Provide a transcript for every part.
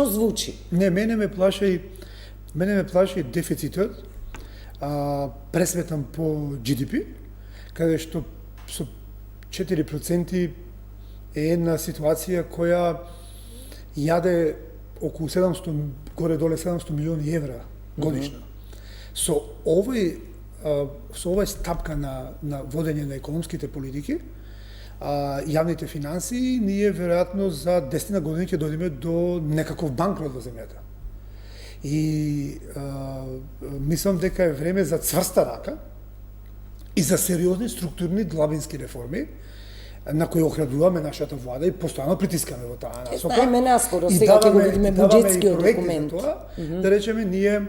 звучи. Не, мене ме плаши дефицитот, пресметан по GDP, каде што со 4% е една ситуација која јаде околу 700, горе-доле 700 милиони евра годишно. Со овој стапка на водење на економските политики, јавните финансии, ние веројатно за 10 години ќе дојдеме до некаков банкрот во земјата. И мислам дека е време за цврста рака и за сериозни структурни длабински реформи, на кои охрабруваме нашата влада и постојано притискаме во таа насока. Знаеме наскоро, сега ќе го видиме буџетскиот документ. Да речеме, ние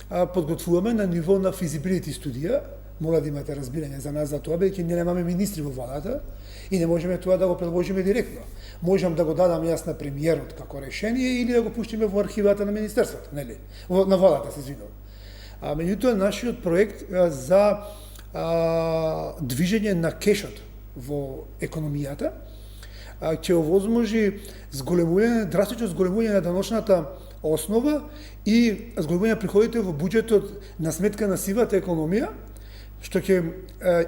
подготвуваме на ниво на feasibility студија, мора да имате разбирање за нас за тоа, бидејќи ние немаме министри во владата и не можеме тоа да го предложиме директно. Можам да го дадам јас на премиерот како решение или да го пуштиме во архивата на министерството, нели? На владата, се извинувам. Меѓутоа, нашиот проект за движење на кешот во економијата ќе овозможи драстично зголемување на даночната основа и зголемување на приходите во буџетот на сметка на сивата економија, што ќе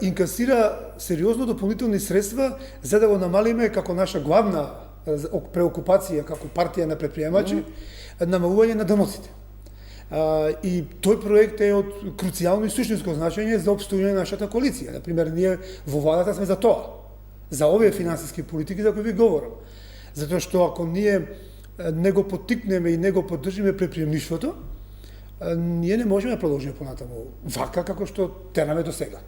инкасира сериозно дополнителни средства за да го намалиме како наша главна преокупација како партија на претприемачи, намалување на даноците. И тој проект е од круцијално и суштинско значење за опстојување на нашата коалиција. Например, ние во владата сме за тоа, за овие финансиски политики за кои ви говорам. Затоа што ако ние не го поттикнеме и не го поддржиме претприемништвото, ние не можеме да продолжиме понатаму вака како што тераме до сега.